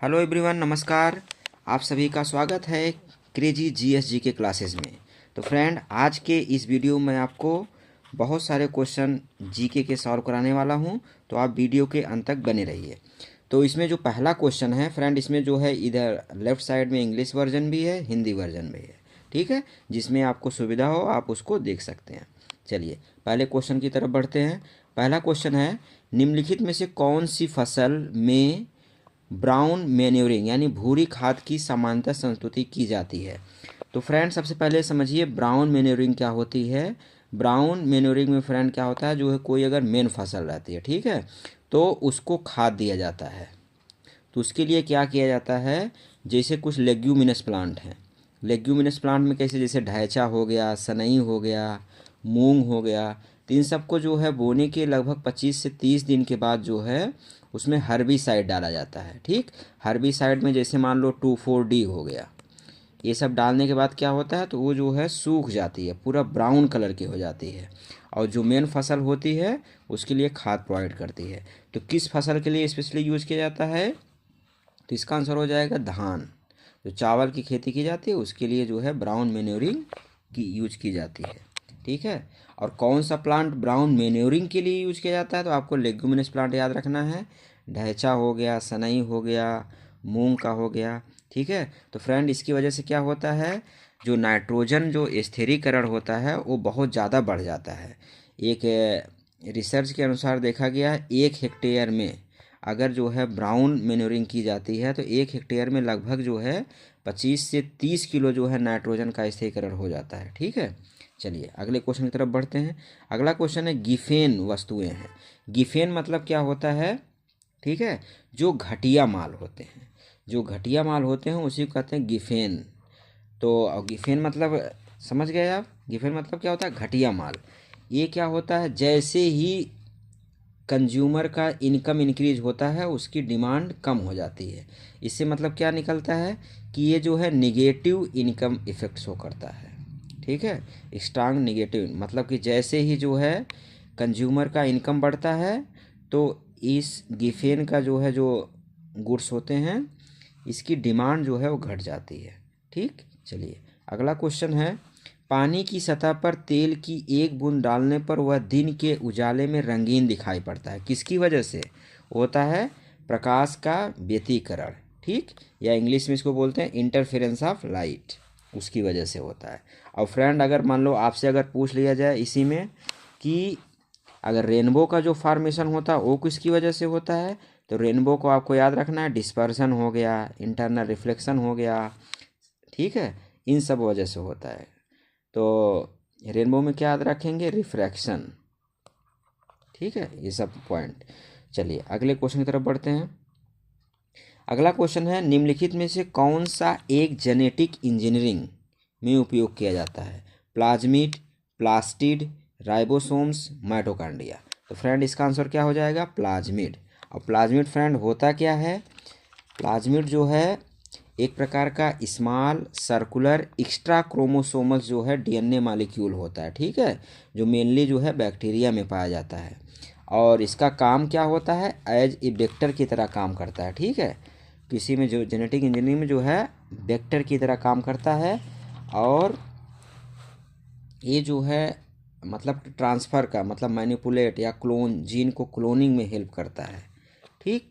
Hello everyone, नमस्कार। आप सभी का स्वागत है क्रेजी जीएसजी के क्लासेस में। तो फ्रेंड, आज के इस वीडियो में आपको बहुत सारे क्वेश्चन जीके के सॉल्व कराने वाला हूं, तो आप वीडियो के अंत तक बने रहिए। तो इसमें जो पहला क्वेश्चन है फ्रेंड, इसमें जो है इधर लेफ्ट साइड में इंग्लिश वर्जन भी है, हिंदी वर्जन भी है। ठीक है, जिसमें आपको सुविधा हो आप उसको देख सकते हैं। चलिए पहले क्वेश्चन की तरफ बढ़ते हैं। पहला क्वेश्चन है, निम्नलिखित में से कौन सी फसल में ब्राउन मैन्योरिंग यानी भूरी खाद की समानता संस्तुति की जाती है? तो फ्रेंड, सबसे पहले समझिए ब्राउन मैन्योरिंग क्या होती है। ब्राउन मैन्योरिंग में फ्रेंड क्या होता है, जो है कोई अगर मेन फसल रहती है, ठीक है, तो उसको खाद दिया जाता है। तो उसके लिए क्या किया जाता है, जैसे कुछ लेग्यूमिनस प्लांट हैं। लेग्यूमिनस प्लांट में कैसे, जैसे ढैंचा हो गया, सनई हो गया, मूंग हो गया, तो इन सबको जो है बोने के लगभग 25 से 30 दिन के बाद जो है उसमें हर्बिसाइड डाला जाता है। ठीक, हर्बिसाइड में जैसे मान लो 2,4-D हो गया। ये सब डालने के बाद क्या होता है, तो वो जो है सूख जाती है, पूरा ब्राउन कलर की हो जाती है, और जो मेन फसल होती है उसके लिए खाद प्रोवाइड करती है। तो किस फसल के लिए स्पेशली यूज किया जाता है, तो इसका आंसर हो जाएगा धान। जो चावल की खेती की जाती है उसके लिए जो है ब्राउन मैन्योरिंग की यूज की जाती है। ठीक है, और कौन सा प्लांट ब्राउन मैन्योरिंग के लिए यूज किया जाता है, तो आपको लेग्यूमिनस प्लांट याद रखना है। ढैंचा हो गया, सनई हो गया, मूंग का हो गया। ठीक है, तो फ्रेंड इसकी वजह से क्या होता है, जो नाइट्रोजन जो स्थिरीकरण होता है वो बहुत ज़्यादा बढ़ जाता है। एक रिसर्च के अनुसार देखा गया है, 1 हेक्टेयर में अगर जो है ब्राउन मैन्योरिंग की जाती है तो 1 हेक्टेयर में लगभग जो है 25 से 30 किलो जो है नाइट्रोजन का स्थिरीकरण हो जाता है। ठीक है, चलिए अगले क्वेश्चन की तरफ बढ़ते हैं। अगला क्वेश्चन है, गिफेन वस्तुएं हैं। गिफेन मतलब क्या होता है, ठीक है, जो घटिया माल होते हैं, जो घटिया माल होते हैं उसी को कहते हैं गिफेन। तो गिफेन मतलब समझ गए आप, गिफेन मतलब क्या होता है, घटिया माल। ये क्या होता है, जैसे ही कंज्यूमर का इनकम इंक्रीज होता है उसकी डिमांड कम हो जाती है। इससे मतलब क्या निकलता है कि ये जो है निगेटिव इनकम इफेक्ट शो करता है। ठीक है, स्ट्रांग निगेटिव मतलब कि जैसे ही जो है कंज्यूमर का इनकम बढ़ता है तो इस गिफेन का जो है जो गुड्स होते हैं इसकी डिमांड जो है वो घट जाती है। ठीक, चलिए अगला क्वेश्चन है, पानी की सतह पर तेल की एक बूंद डालने पर वह दिन के उजाले में रंगीन दिखाई पड़ता है, किसकी वजह से होता है, प्रकाश का व्यतिकरण। ठीक, या इंग्लिश में इसको बोलते हैं इंटरफेरेंस ऑफ लाइट, उसकी वजह से होता है। और फ्रेंड, अगर मान लो आपसे अगर पूछ लिया जाए इसी में कि अगर रेनबो का जो फॉर्मेशन होता है वो किसकी वजह से होता है, तो रेनबो को आपको याद रखना है, डिस्पर्सन हो गया, इंटरनल रिफ्लेक्शन हो गया। ठीक है, इन सब वजह से होता है। तो रेनबो में क्या याद रखेंगे, रिफ्रैक्शन। ठीक है, ये सब पॉइंट। चलिए अगले क्वेश्चन की तरफ बढ़ते हैं। अगला क्वेश्चन है, निम्नलिखित में से कौन सा एक जेनेटिक इंजीनियरिंग में उपयोग किया जाता है, प्लाज्मिड, प्लास्टिड, राइबोसोम्स, माइटोकॉन्ड्रिया? तो फ्रेंड इसका आंसर क्या हो जाएगा, प्लाज्मिड। और प्लाज्मिड फ्रेंड होता क्या है, प्लाज्मिड जो है एक प्रकार का स्मॉल सर्कुलर एक्स्ट्रा क्रोमोसोमल जो है डीएनए मॉलिक्यूल होता है। ठीक है, जो मेनली जो है बैक्टीरिया में पाया जाता है, और इसका काम क्या होता है, एज ए वेक्टर की तरह काम करता है। ठीक है, किसी में जो जेनेटिक इंजीनियरिंग में जो है वेक्टर की तरह काम करता है, और ये जो है मतलब ट्रांसफ़र का मतलब मैनिपुलेट या क्लोन, जीन को क्लोनिंग में हेल्प करता है। ठीक,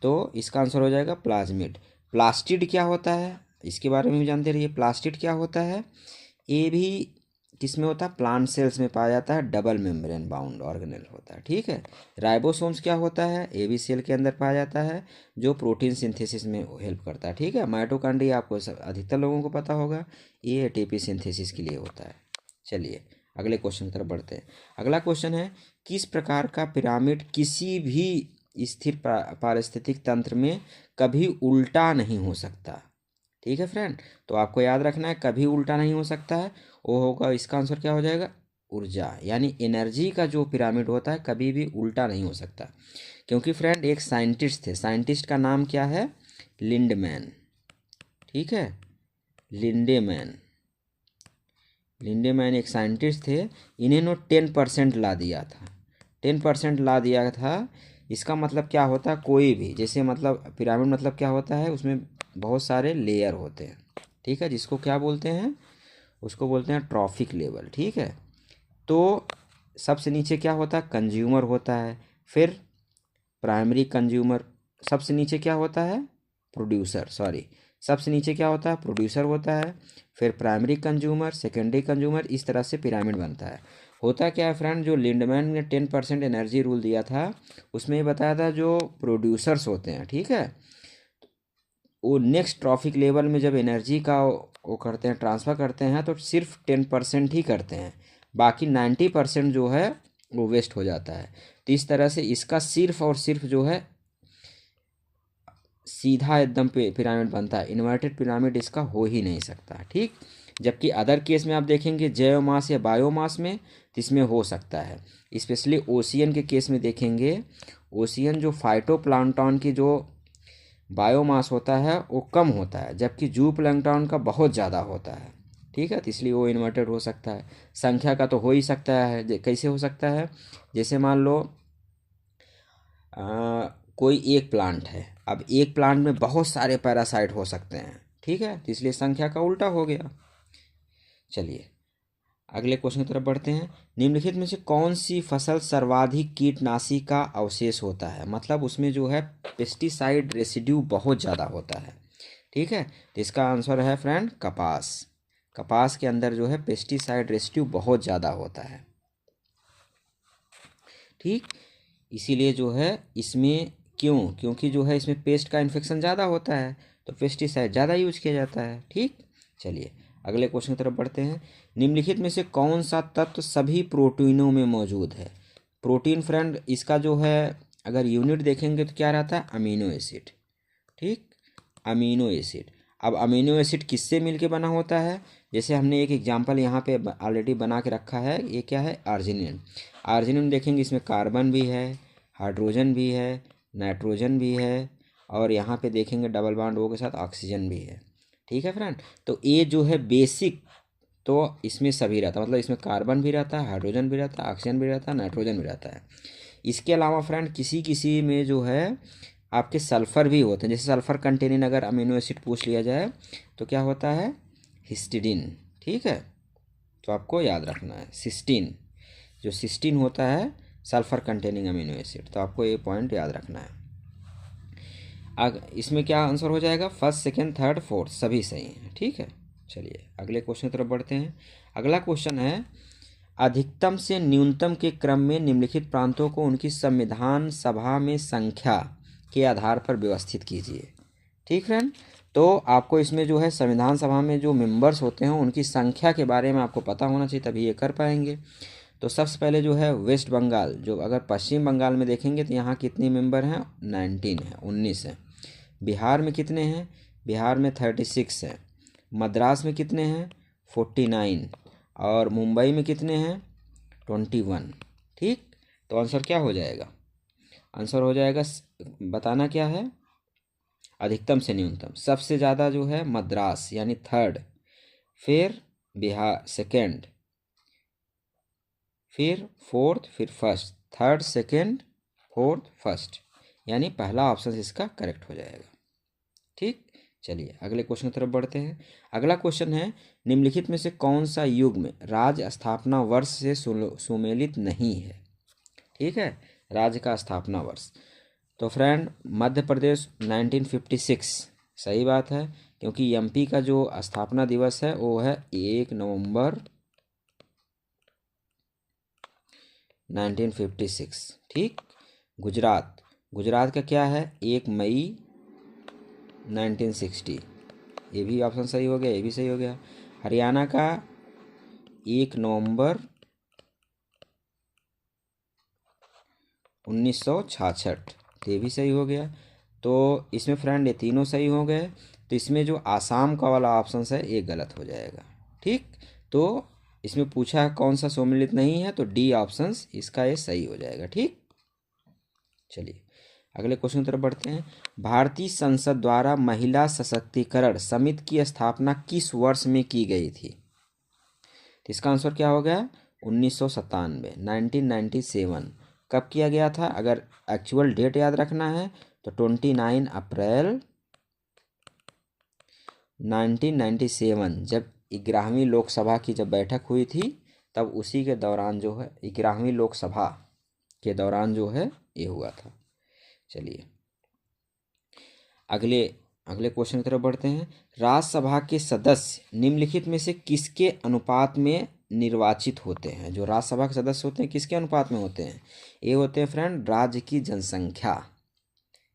तो इसका आंसर हो जाएगा प्लाज्मिड। प्लास्टिड क्या होता है, इसके बारे में भी जानते रहिए। प्लास्टिड क्या होता है, ये भी किस में होता है, प्लांट सेल्स में पाया जाता है, डबल मेम्ब्रेन बाउंड ऑर्गेनेल होता है। ठीक है, राइबोसोम्स क्या होता है, ये भी सेल के अंदर पाया जाता है, जो प्रोटीन सिंथेसिस में हेल्प करता है। ठीक है, माइटोकॉन्ड्रिया आपको अधिकतर लोगों को पता होगा, ये एटीपी सिंथेसिस के लिए होता है। चलिए अगले क्वेश्चन की तरफ बढ़ते हैं। अगला क्वेश्चन है, किस प्रकार का पिरामिड किसी भी स्थिर पारिस्थितिक तंत्र में कभी उल्टा नहीं हो सकता? ठीक है फ्रेंड, तो आपको याद रखना है कभी उल्टा नहीं हो सकता है, वो होगा, इसका आंसर क्या हो जाएगा, ऊर्जा यानी एनर्जी का जो पिरामिड होता है कभी भी उल्टा नहीं हो सकता। क्योंकि फ्रेंड एक साइंटिस्ट थे, साइंटिस्ट का नाम क्या है, लिंडमैन। ठीक है, लिंडेमैन, लिंडेमैन एक साइंटिस्ट थे, इन्होंने 10% ला दिया था, 10% ला दिया था इसका मतलब क्या होता है, कोई भी, जैसे मतलब पिरामिड मतलब क्या होता है, उसमें बहुत सारे लेयर होते हैं, ठीक है, जिसको क्या बोलते हैं, उसको बोलते हैं ट्रॉफिक लेवल, ठीक है। तो सबसे नीचे क्या होता है, कंज्यूमर होता है, फिर प्राइमरी कंज्यूमर, सबसे नीचे क्या होता है, प्रोड्यूसर, सॉरी, सबसे नीचे क्या होता है, प्रोड्यूसर होता है, फिर प्राइमरी कंज्यूमर, सेकेंडरी कंज्यूमर, इस तरह से पिरामिड बनता है। होता क्या है फ्रेंड, जो लिंडमैन ने 10% एनर्जी रूल दिया था, उसमें ये बताया था जो प्रोड्यूसर्स होते हैं, ठीक है, वो नेक्स्ट ट्रॉफिक लेवल में जब एनर्जी का वो करते हैं, ट्रांसफ़र करते हैं, तो सिर्फ 10% ही करते हैं, बाकी 90% जो है वो वेस्ट हो जाता है। तो इस तरह से इसका सिर्फ और सिर्फ जो है सीधा एकदम पिरामिड बनता है, इन्वर्टेड पिरामिड इसका हो ही नहीं सकता, ठीक। जबकि अदर केस में आप देखेंगे जैव मास या बायोमास में, तो इसमें हो सकता है, स्पेशली ओशियन के केस में देखेंगे, ओशियन जो फाइटोप्लांक्टन की जो बायोमास होता है वो कम होता है, जबकि जू प्लैंक्टन का बहुत ज़्यादा होता है, ठीक है, तो इसलिए वो इन्वर्टेड हो सकता है। संख्या का तो हो ही सकता है, कैसे हो सकता है, जैसे मान लो कोई एक प्लांट है, अब एक प्लांट में बहुत सारे पैरासाइट हो सकते हैं, ठीक है, तो इसलिए संख्या का उल्टा हो गया। चलिए अगले क्वेश्चन की तरफ बढ़ते हैं। निम्नलिखित में से कौन सी फसल सर्वाधिक कीटनाशी का अवशेष होता है, मतलब उसमें जो है पेस्टिसाइड रेसिड्यू बहुत ज़्यादा होता है, ठीक है, तो इसका आंसर है फ्रेंड कपास। कपास के अंदर जो है पेस्टिसाइड रेसिड्यू बहुत ज़्यादा होता है, ठीक, इसीलिए जो है इसमें क्योंकि जो है इसमें पेस्ट का इन्फेक्शन ज़्यादा होता है, तो पेस्टिसाइड ज़्यादा यूज किया जाता है, ठीक। चलिए अगले क्वेश्चन की तरफ बढ़ते हैं। निम्नलिखित में से कौन सा तत्व सभी प्रोटीनों में मौजूद है। प्रोटीन फ्रेंड इसका जो है अगर यूनिट देखेंगे तो क्या रहता है, अमीनो एसिड, ठीक, अमीनो एसिड। अब अमीनो एसिड किससे मिलके बना होता है, जैसे हमने एक एग्जांपल यहाँ पे ऑलरेडी बना के रखा है, ये क्या है, आर्जिनिन। आर्जिनिन देखेंगे इसमें कार्बन भी है, हाइड्रोजन भी है, नाइट्रोजन भी है, और यहाँ पे देखेंगे डबल बॉन्ड ओ के साथ ऑक्सीजन भी है, ठीक है फ्रेंड। तो ये जो है बेसिक, तो इसमें सभी रहता है, मतलब इसमें कार्बन भी रहता है, हाइड्रोजन भी रहता है, ऑक्सीजन भी रहता है, नाइट्रोजन भी रहता है। इसके अलावा फ्रेंड किसी किसी में जो है आपके सल्फ़र भी होते हैं, जैसे सल्फ़र कंटेनिंग अगर अमीनो एसिड पूछ लिया जाए तो क्या होता है, हिस्टिडीन, ठीक है, तो आपको याद रखना है सिस्टीन, जो सिस्टीन होता है सल्फ़र कंटेनिंग अमीनो एसिड, तो आपको ये पॉइंट याद रखना है। इसमें क्या आंसर हो जाएगा, फर्स्ट सेकेंड थर्ड फोर्थ सभी सही हैं, ठीक है। चलिए अगले क्वेश्चन की तरफ बढ़ते हैं। अगला क्वेश्चन है, अधिकतम से न्यूनतम के क्रम में निम्नलिखित प्रांतों को उनकी संविधान सभा में संख्या के आधार पर व्यवस्थित कीजिए, ठीक फ्रेंड। तो आपको इसमें जो है संविधान सभा में जो मेंबर्स होते हैं उनकी संख्या के बारे में आपको पता होना चाहिए, तभी ये कर पाएंगे। तो सबसे पहले जो है वेस्ट बंगाल, जो अगर पश्चिम बंगाल में देखेंगे तो यहाँ कितने मेंबर हैं, 19 है, 19 है। बिहार में कितने हैं, बिहार में 36 हैं। मद्रास में कितने हैं, 49, और मुंबई में कितने हैं, 21, ठीक। तो आंसर क्या हो जाएगा, आंसर हो जाएगा, बताना क्या है, अधिकतम से न्यूनतम। सबसे ज़्यादा जो है मद्रास यानी थर्ड, फिर बिहार सेकेंड, फिर फोर्थ, फिर first, third second fourth first, यानी पहला ऑप्शन इसका करेक्ट हो जाएगा, ठीक। चलिए अगले क्वेश्चन की तरफ बढ़ते हैं। अगला क्वेश्चन है, निम्नलिखित में से कौन सा युग्म राज्य स्थापना वर्ष से सुमेलित नहीं है, ठीक है, राज्य का स्थापना वर्ष। तो फ्रेंड मध्य प्रदेश 1956 सही बात है, क्योंकि एमपी का जो स्थापना दिवस है वो है 1 नवंबर 1956, ठीक। गुजरात, गुजरात का क्या है, 1 मई 1960, ये भी ऑप्शन सही हो गया, ये भी सही हो गया। हरियाणा का 1 नवंबर 1966, ये भी सही हो गया। तो इसमें फ्रेंड ये तीनों सही हो गए, तो इसमें जो आसाम का वाला ऑप्शन है ये गलत हो जाएगा, ठीक। तो इसमें पूछा है कौन सा सम्मिलित नहीं है, तो डी ऑप्शन इसका ये सही हो जाएगा, ठीक। चलिए अगले क्वेश्चन की तरफ बढ़ते हैं। भारतीय संसद द्वारा महिला सशक्तिकरण समिति की स्थापना किस वर्ष में की गई थी, तो इसका आंसर क्या हो गया, 1997, 1997। कब किया गया था? अगर एक्चुअल डेट याद रखना है तो 29 अप्रैल 1997, जब 11वीं लोकसभा की जब बैठक हुई थी, तब उसी के दौरान जो है 11वीं लोकसभा के दौरान जो है ये हुआ था। चलिए अगले अगले क्वेश्चन की तरफ बढ़ते हैं। राज्यसभा के सदस्य निम्नलिखित में से किसके अनुपात में निर्वाचित होते हैं? जो राज्यसभा के सदस्य होते हैं किसके अनुपात में होते हैं? ये होते हैं फ्रेंड राज्य की जनसंख्या।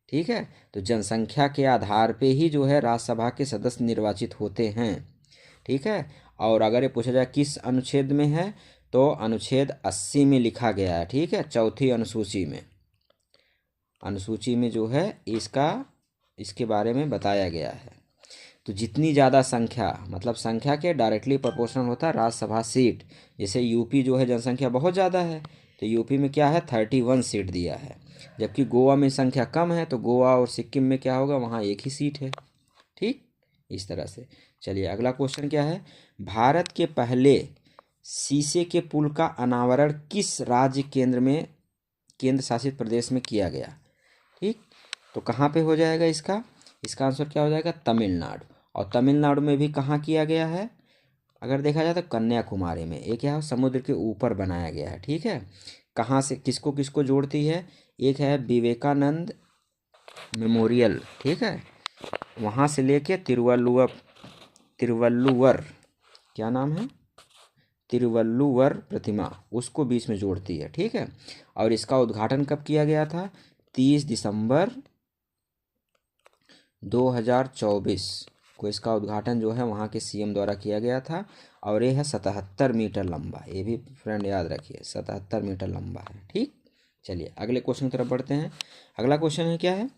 ठीक है, तो जनसंख्या के आधार पे ही जो है राज्यसभा के सदस्य निर्वाचित होते हैं। ठीक है, और अगर ये पूछा जाए किस अनुच्छेद में है, तो अनुच्छेद 80 में लिखा गया है। ठीक है, चौथी अनुसूची में जो है इसके बारे में बताया गया है। तो जितनी ज़्यादा संख्या, मतलब संख्या के डायरेक्टली प्रोपोर्शनल होता है राज्यसभा सीट। जैसे यूपी जो है जनसंख्या बहुत ज़्यादा है, तो यूपी में क्या है 31 सीट दिया है। जबकि गोवा में संख्या कम है, तो गोवा और सिक्किम में क्या होगा, वहाँ एक ही सीट है। ठीक, इस तरह से। चलिए अगला क्वेश्चन क्या है? भारत के पहले शीशे के पुल का अनावरण किस राज्य केंद्र शासित प्रदेश में किया गया? ठीक, तो कहाँ पे हो जाएगा इसका आंसर क्या हो जाएगा? तमिलनाडु। और तमिलनाडु में भी कहाँ किया गया है? अगर देखा जाए तो कन्याकुमारी में। एक है समुद्र के ऊपर बनाया गया है। ठीक है, कहाँ से किसको किसको जोड़ती है? एक है विवेकानंद मेमोरियल, ठीक है, वहाँ से लेके तिरुवल्लुवर, क्या नाम है, तिरुवल्लुवर प्रतिमा, उसको बीच में जोड़ती है। ठीक है, और इसका उद्घाटन कब किया गया था? 30 दिसंबर 2024 को इसका उद्घाटन जो है वहाँ के सीएम द्वारा किया गया था। और ये है 77 मीटर लंबा। ये भी फ्रेंड याद रखिए, 77 मीटर लंबा है। ठीक, चलिए अगले क्वेश्चन की तरफ बढ़ते हैं। अगला क्वेश्चन है क्या है?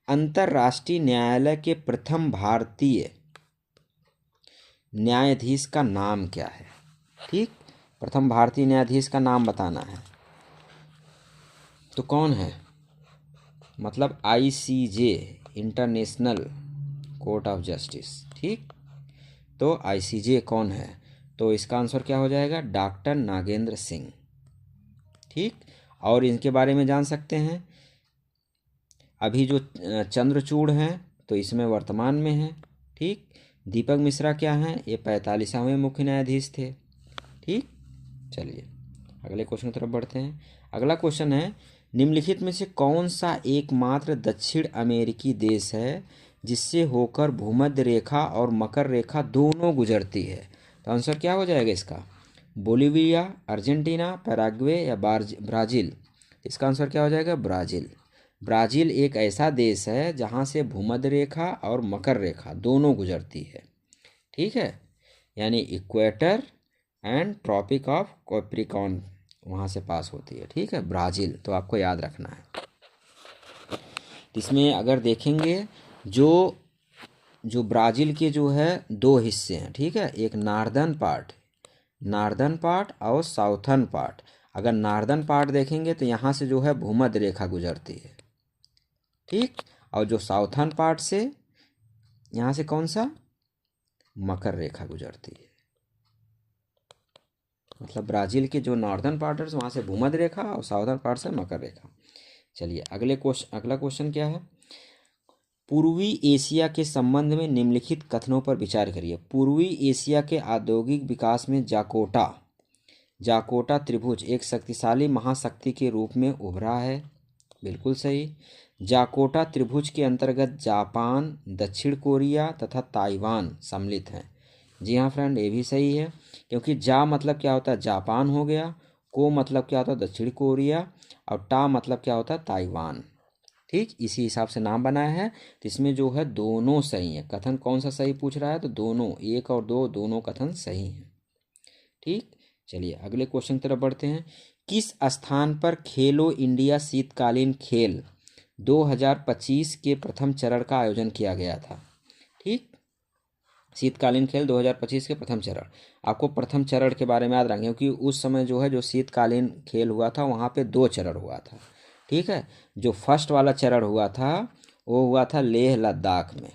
अंतर्राष्ट्रीय न्यायालय के प्रथम भारतीय न्यायाधीश का नाम क्या है? ठीक, प्रथम भारतीय न्यायाधीश का नाम बताना है। तो कौन है? मतलब ICJ, international court of justice. ठीक, तो ICJ कौन है? तो इसका आंसर क्या हो जाएगा? डॉक्टर नागेंद्र सिंह। ठीक, और इनके बारे में जान सकते हैं। अभी जो चंद्रचूड़ हैं तो इसमें वर्तमान में हैं। ठीक, दीपक मिश्रा क्या हैं? ये 45वें मुख्य न्यायाधीश थे। ठीक, चलिए अगले क्वेश्चन की तरफ बढ़ते हैं। अगला क्वेश्चन है, निम्नलिखित में से कौन सा एकमात्र दक्षिण अमेरिकी देश है जिससे होकर भूमध्य रेखा और मकर रेखा दोनों गुजरती है? तो आंसर क्या हो जाएगा इसका? बोलिविया, अर्जेंटीना, पैराग्वे या ब्राज़ील? इसका आंसर क्या हो जाएगा? ब्राज़ील। ब्राज़ील एक ऐसा देश है जहाँ से भूमध्य रेखा और मकर रेखा दोनों गुजरती है। ठीक है, यानी equator and tropic of Capricorn वहाँ से पास होती है। ठीक है, ब्राज़ील, तो आपको याद रखना है। इसमें अगर देखेंगे जो ब्राज़ील के जो है दो हिस्से हैं। ठीक है, एक नार्दर्न पार्ट और साउथर्न पार्ट। अगर नार्दर्न पार्ट देखेंगे तो यहाँ से जो है भूमध्य रेखा गुजरती है। ठीक, और जो साउथर्न पार्ट से यहाँ से कौन सा? मकर रेखा गुजरती है। मतलब ब्राज़ील के जो नॉर्दर्न पार्ट है वहाँ से भूमध्य रेखा और साउथर्न पार्ट से मकर रेखा। चलिए अगला क्वेश्चन क्या है? पूर्वी एशिया के संबंध में निम्नलिखित कथनों पर विचार करिए। पूर्वी एशिया के औद्योगिक विकास में जाकोटा त्रिभुज एक शक्तिशाली महाशक्ति के रूप में उभरा है। बिल्कुल सही। जाकोटा त्रिभुज के अंतर्गत जापान, दक्षिण कोरिया तथा ताइवान सम्मिलित हैं। जी हाँ फ्रेंड, ये भी सही है, क्योंकि जा मतलब क्या होता है? जापान हो गया, को मतलब क्या होता है? दक्षिण कोरिया, और टा मतलब क्या होता है? ताइवान। ठीक, इसी हिसाब से नाम बनाया है। तो इसमें जो है दोनों सही है। कथन कौन सा सही पूछ रहा है? तो दोनों, 1 और 2 दोनों कथन सही हैं। ठीक, चलिए अगले क्वेश्चन की तरफ बढ़ते हैं। किस स्थान पर खेलो इंडिया शीतकालीन खेल 2025 के प्रथम चरण का आयोजन किया गया था? ठीक, शीतकालीन खेल 2025 के प्रथम चरण। आपको प्रथम चरण के बारे में याद रखें, क्योंकि उस समय जो है जो शीतकालीन खेल हुआ था वहाँ पे 2 चरण हुआ था। ठीक है, जो फर्स्ट वाला चरण हुआ था वो हुआ था लेह लद्दाख में।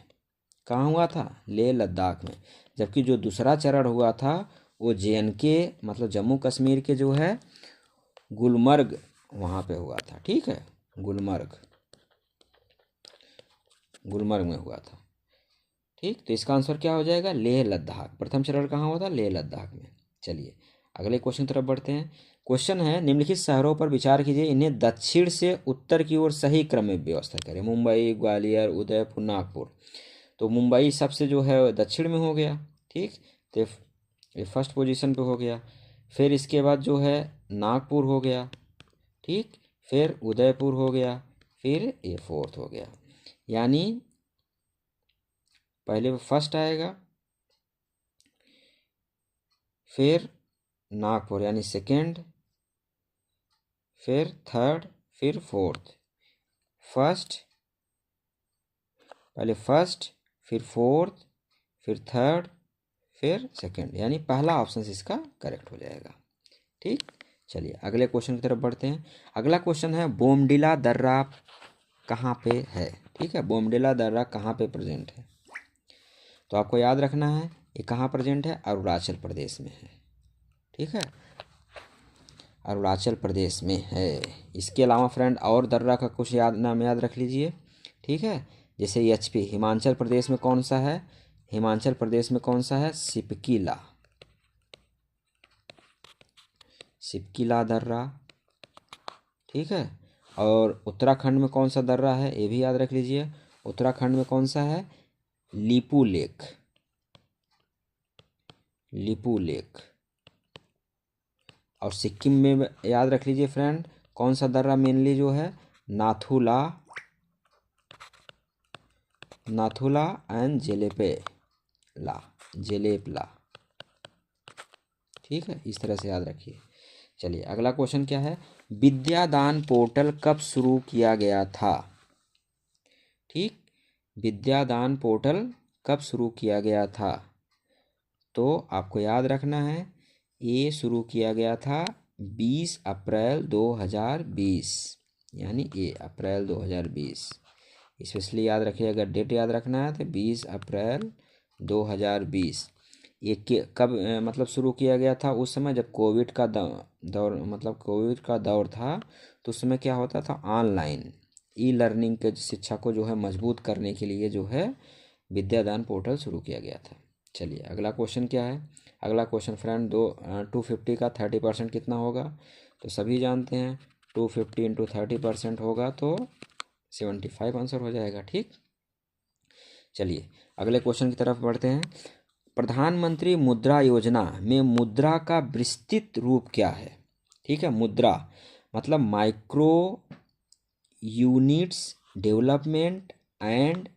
कहाँ हुआ था? लेह लद्दाख में। जबकि जो दूसरा चरण हुआ था वो JNK मतलब जम्मू कश्मीर के जो है गुलमर्ग वहाँ पे हुआ था, ठीक है, गुलमर्ग में हुआ था। ठीक, तो इसका आंसर क्या हो जाएगा, लेह लद्दाख। प्रथम चरण कहाँ हुआ था, लेह लद्दाख में। चलिए अगले क्वेश्चन की तरफ बढ़ते हैं। क्वेश्चन है, निम्नलिखित शहरों पर विचार कीजिए, इन्हें दक्षिण से उत्तर की ओर सही क्रम में व्यवस्था करें। मुंबई, ग्वालियर, उदयपुर, नागपुर। तो मुंबई सबसे जो है दक्षिण में हो गया, ठीक, तो ये फर्स्ट पोजीशन पे हो गया। फिर इसके बाद जो है नागपुर हो गया, ठीक, फिर उदयपुर हो गया, फिर ये फोर्थ हो गया। यानी पहले फर्स्ट आएगा, फिर नागपुर यानी सेकंड, फिर थर्ड, फिर फोर्थ। पहले फर्स्ट, फिर फोर्थ, फिर थर्ड, फिर सेकंड, यानी पहला ऑप्शन इसका करेक्ट हो जाएगा। ठीक, चलिए अगले क्वेश्चन की तरफ बढ़ते हैं। अगला क्वेश्चन है, बोमडिला दर्रा कहाँ पे है। ठीक है, बोमडिला दर्रा कहाँ पे प्रेजेंट है। तो आपको याद रखना है ये कहाँ प्रेजेंट है, अरुणाचल प्रदेश में है। ठीक है, अरुणाचल प्रदेश में है। इसके अलावा फ्रेंड और दर्रा का कुछ नाम याद रख लीजिए। ठीक है, जैसे एचपी हिमाचल प्रदेश में कौन सा है, हिमाचल प्रदेश में कौन सा है, सिपकिला दर्रा। ठीक है, और उत्तराखंड में कौन सा दर्रा है ये भी याद रख लीजिए। उत्तराखंड में कौन सा है, लिपू लेक। और सिक्किम में याद रख लीजिए फ्रेंड, कौन सा दर्रा मेनली जो है, नाथुला एंड जेलेपला। ठीक है, इस तरह से याद रखिए। चलिए अगला क्वेश्चन क्या है, विद्यादान पोर्टल कब शुरू किया गया था। ठीक, विद्यादान पोर्टल कब शुरू किया गया था। तो आपको याद रखना है ये शुरू किया गया था 20 अप्रैल 2020, यानी ये अप्रैल 2020। स्पेशली याद रखिए, अगर डेट याद रखना है तो 20 अप्रैल 2020। ये कब मतलब शुरू किया गया था, उस समय जब कोविड का कोविड का दौर था। तो उस समय क्या होता था, ऑनलाइन ई लर्निंग के शिक्षा को जो है मजबूत करने के लिए जो है विद्यादान पोर्टल शुरू किया गया था। चलिए अगला क्वेश्चन क्या है। अगला क्वेश्चन फ्रेंड 250 का 30% कितना होगा। तो सभी जानते हैं 250 इंटू 30% होगा तो 75 आंसर हो जाएगा। ठीक, चलिए अगले क्वेश्चन की तरफ बढ़ते हैं। प्रधानमंत्री मुद्रा योजना में मुद्रा का विस्तृत रूप क्या है। ठीक है, मुद्रा मतलब micro units development and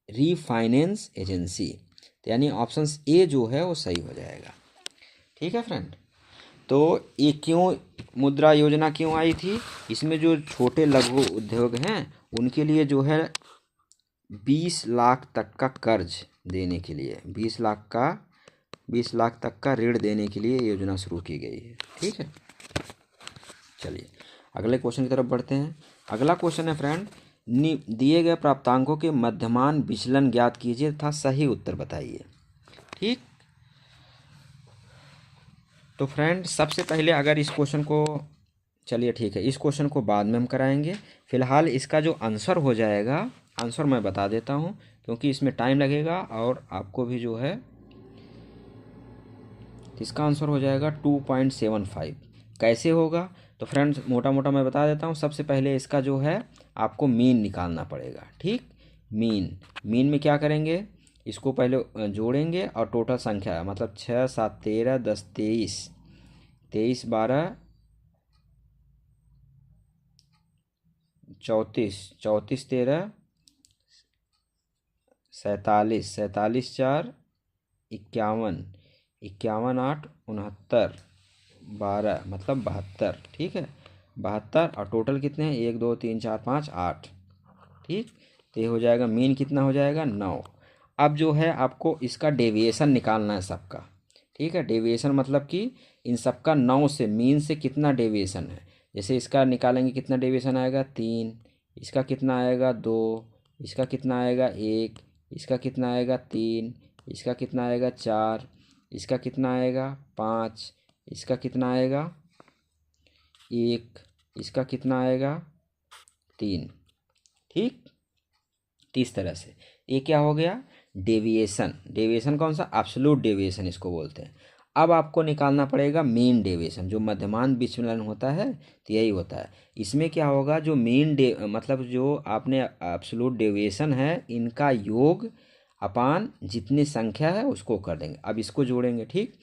refinance agency. तो यानी ऑप्शन ए जो है वो सही हो जाएगा। ठीक है फ्रेंड, तो ये क्यों मुद्रा योजना क्यों आई थी, इसमें जो छोटे लघु उद्योग हैं उनके लिए जो है 20 लाख तक का कर्ज देने के लिए, 20 लाख तक का ऋण देने के लिए योजना शुरू की गई है। ठीक है, चलिए अगले क्वेश्चन की तरफ बढ़ते हैं। अगला क्वेश्चन है फ्रेंड, दिए गए प्राप्तांकों के मध्यमान विचलन ज्ञात कीजिए तथा सही उत्तर बताइए। ठीक, तो फ्रेंड सबसे पहले अगर इस क्वेश्चन को, चलिए ठीक है, इस क्वेश्चन को बाद में हम कराएंगे। फिलहाल इसका जो आंसर हो जाएगा, आंसर मैं बता देता हूँ क्योंकि इसमें टाइम लगेगा और आपको भी जो है, इसका आंसर हो जाएगा 2.75। कैसे होगा, तो फ्रेंड्स मोटा मोटा मैं बता देता हूँ। सबसे पहले इसका जो है आपको मीन निकालना पड़ेगा। ठीक, मीन में क्या करेंगे, इसको पहले जोड़ेंगे और टोटल संख्या मतलब 6 7 13 10 23 23 12 34 34 13 47 47 4 51 51 8 69 12 मतलब 72। ठीक है, 72 और टोटल कितने हैं, 1 2 3 4 5 8। ठीक, तो ये हो जाएगा मीन कितना हो जाएगा 9। अब जो है आपको इसका डेविएशन निकालना है सबका। ठीक है, डेविएशन मतलब कि इन सबका 9 से मीन से कितना डेविएशन है। जैसे इसका निकालेंगे कितना डेविएशन आएगा 3, इसका कितना आएगा 2, इसका कितना आएगा 1, इसका कितना आएगा 3, इसका कितना आएगा 4, इसका कितना आएगा 5, इसका कितना आएगा, 1, इसका कितना आएगा 3। ठीक, इस तरह से ये क्या हो गया डेविएशन। डेविएशन कौन सा, एब्सोल्यूट डेविएशन इसको बोलते हैं। अब आपको निकालना पड़ेगा मीन डेविएशन, जो मध्यमान विचलन होता है तो यही होता है। इसमें क्या होगा, जो मतलब जो आपने एब्सोल्यूट डेविएशन है इनका योग अपान जितनी संख्या है उसको कर देंगे। अब इसको जोड़ेंगे, ठीक,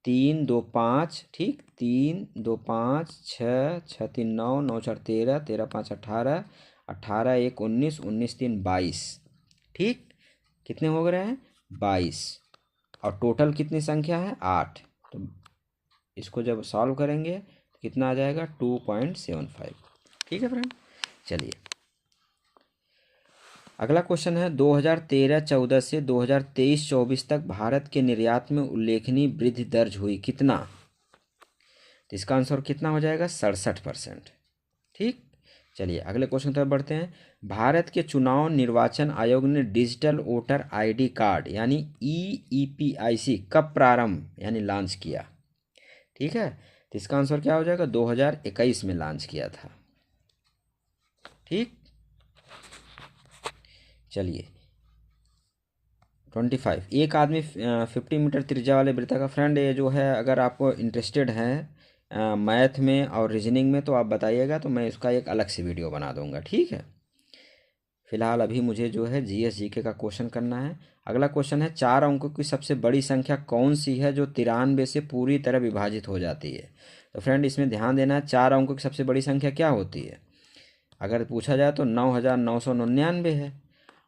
3 2 5, ठीक, 3 2 5 6 6 3 9 9 4 13 13 5 18 18 1 19 19 3 22, ठीक, कितने हो गए हैं 22, और टोटल कितनी संख्या है 8। तो इसको जब सॉल्व करेंगे तो कितना आ जाएगा 2.75। ठीक है फ्रेंड, चलिए अगला क्वेश्चन है 2013-14 से 2023-24 तक भारत के निर्यात में उल्लेखनीय वृद्धि दर्ज हुई कितना। तो इसका आंसर कितना हो जाएगा 67%। ठीक, चलिए अगले क्वेश्चन तरफ बढ़ते हैं। भारत के चुनाव निर्वाचन आयोग ने डिजिटल वोटर आईडी कार्ड यानी EEPIC कब प्रारंभ यानी लॉन्च किया। ठीक है, तो इसका आंसर क्या हो जाएगा 2021 में लॉन्च किया था। ठीक, चलिए 25, एक आदमी 50 मीटर त्रिज्या वाले वृत्त का फ्रेंड, ये जो है अगर आपको इंटरेस्टेड है मैथ में और रीजनिंग में तो आप बताइएगा, तो मैं इसका एक अलग से वीडियो बना दूंगा। ठीक है, फिलहाल अभी मुझे जो है GS GK का क्वेश्चन करना है। अगला क्वेश्चन है 4 अंकों की सबसे बड़ी संख्या कौन सी है जो 93 से पूरी तरह विभाजित हो जाती है। तो फ्रेंड इसमें ध्यान देना है 4 अंकों की सबसे बड़ी संख्या क्या होती है। अगर पूछा जाए तो 9999 है।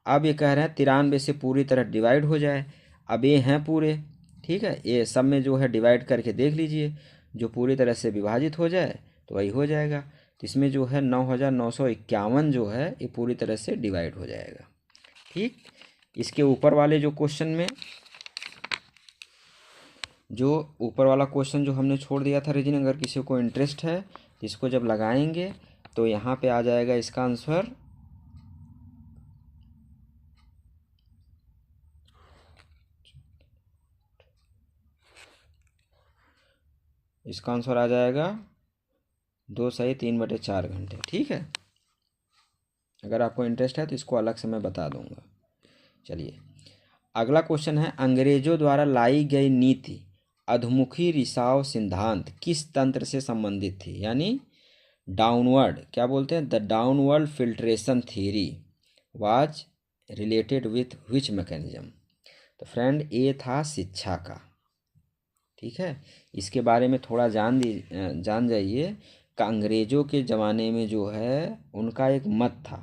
अब ये कह रहे हैं 93 से पूरी तरह डिवाइड हो जाए। अब ये हैं पूरे, ठीक है, ये सब में जो है डिवाइड करके देख लीजिए, जो पूरी तरह से विभाजित हो जाए तो वही हो जाएगा। तो इसमें जो है 9951 जो है ये पूरी तरह से डिवाइड हो जाएगा। ठीक, इसके ऊपर वाले जो क्वेश्चन में जो ऊपर वाला क्वेश्चन जो हमने छोड़ दिया था रीजनिंग, अगर किसी को इंटरेस्ट है तो इसको जब लगाएंगे तो यहाँ पे आ जाएगा इसका आंसर इसका आंसर आ जाएगा 2 सही 3/4 घंटे। ठीक है, अगर आपको इंटरेस्ट है तो इसको अलग से मैं बता दूंगा। चलिए अगला क्वेश्चन है अंग्रेजों द्वारा लाई गई नीति अधोमुखी रिसाव सिद्धांत किस तंत्र से संबंधित थी, यानी डाउनवर्ड, क्या बोलते हैं, the downward filtration theory was related with which mechanism. तो फ्रेंड ये था शिक्षा का। ठीक है, इसके बारे में थोड़ा जान जाइए कि अंग्रेज़ों के ज़माने में जो है उनका एक मत था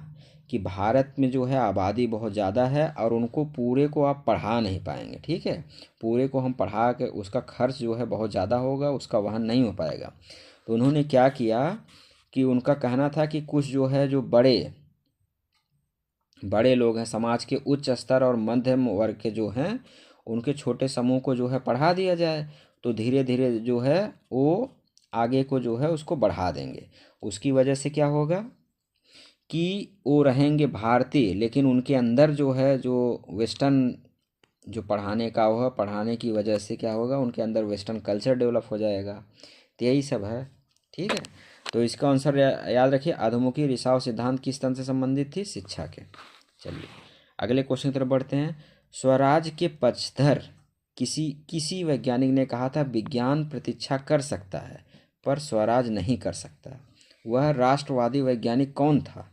कि भारत में जो है आबादी बहुत ज़्यादा है और उनको पूरे को आप पढ़ा नहीं पाएंगे। ठीक है, पूरे को हम पढ़ा के उसका खर्च जो है बहुत ज़्यादा होगा, उसका वहन नहीं हो पाएगा। तो उन्होंने क्या किया कि उनका कहना था कि कुछ जो है जो बड़े लोग हैं समाज के उच्च स्तर और मध्यम वर्ग के जो हैं उनके छोटे समूह को जो है पढ़ा दिया जाए, तो धीरे धीरे जो है वो आगे को जो है उसको बढ़ा देंगे। उसकी वजह से क्या होगा कि वो रहेंगे भारतीय, लेकिन उनके अंदर जो है जो वेस्टर्न जो पढ़ाने का हो, पढ़ाने की वजह से क्या होगा उनके अंदर वेस्टर्न कल्चर डेवलप हो जाएगा। तो यही सब है। ठीक है, तो इसका आंसर याद रखिए अधोमुखी रिसाव सिद्धांत किस तंत्र से संबंधित थी, शिक्षा के। चलिए अगले क्वेश्चन की तरफ बढ़ते हैं। स्वराज के पक्षधर किसी वैज्ञानिक ने कहा था विज्ञान प्रतीक्षा कर सकता है पर स्वराज नहीं कर सकता। वह राष्ट्रवादी वैज्ञानिक कौन था।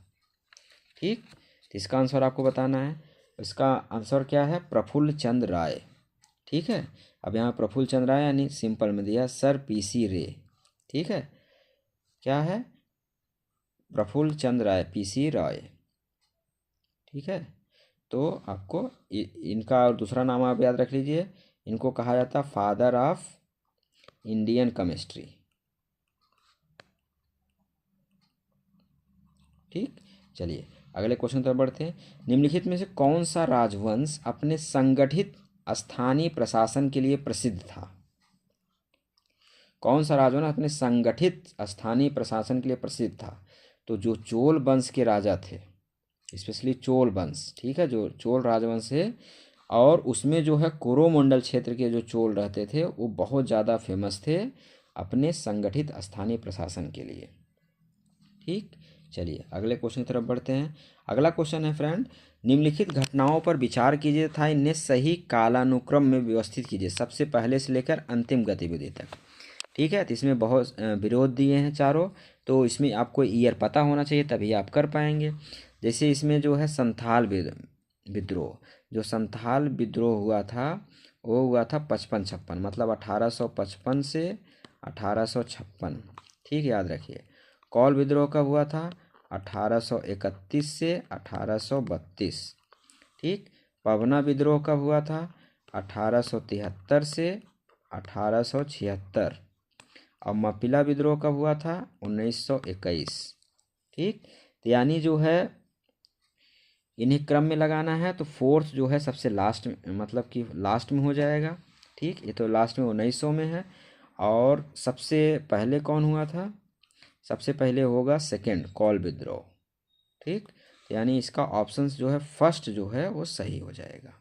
ठीक, तो इसका आंसर आपको बताना है। इसका आंसर क्या है, प्रफुल्ल चंद्र राय। ठीक है, अब यहाँ प्रफुल्ल चंद्र राय यानी सिंपल में दिया सर PC रे। ठीक है, क्या है, प्रफुल्ल चंद्र राय PC राय। ठीक है, तो आपको इनका और दूसरा नाम आप याद रख लीजिए, इनको कहा जाता फादर ऑफ इंडियन केमिस्ट्री। ठीक, चलिए अगले क्वेश्चन तरफ बढ़ते हैं। निम्नलिखित में से कौन सा राजवंश अपने संगठित स्थानीय प्रशासन के लिए प्रसिद्ध था। कौन सा राजवंश अपने संगठित स्थानीय प्रशासन के लिए प्रसिद्ध था। तो जो चोल वंश के राजा थे, स्पेशली चोल वंश, ठीक है, जो चोल राजवंश है, और उसमें जो है कोरोमंडल क्षेत्र के जो चोल रहते थे वो बहुत ज़्यादा फेमस थे अपने संगठित स्थानीय प्रशासन के लिए। ठीक, चलिए अगले क्वेश्चन की तरफ बढ़ते हैं। अगला क्वेश्चन है फ्रेंड, निम्नलिखित घटनाओं पर विचार कीजिए तथा इन्हें सही कालानुक्रम में व्यवस्थित कीजिए, सबसे पहले से लेकर अंतिम गतिविधि तक। ठीक है, तो इसमें बहुत विरोध दिए हैं चारों, तो इसमें आपको ईयर पता होना चाहिए तभी आप कर पाएंगे। जैसे इसमें जो है संथाल विद्रोह, जो संथाल विद्रोह हुआ था वो हुआ था 55-56, मतलब 1855 से 1856। ठीक, याद रखिए। कौल विद्रोह कब हुआ था? 1831 से 1832। ठीक, पवना विद्रोह कब हुआ था? 1873 से 1876। और मपिला विद्रोह कब हुआ था? 1921। ठीक, तो यानी जो है इन्हें क्रम में लगाना है, तो फोर्थ जो है सबसे लास्ट में, मतलब कि लास्ट में हो जाएगा। ठीक, ये तो लास्ट में 1900 में है। और सबसे पहले कौन हुआ था? सबसे पहले होगा सेकंड, कौल विद्रोह। ठीक, यानी इसका ऑप्शन जो है फर्स्ट जो है वो सही हो जाएगा।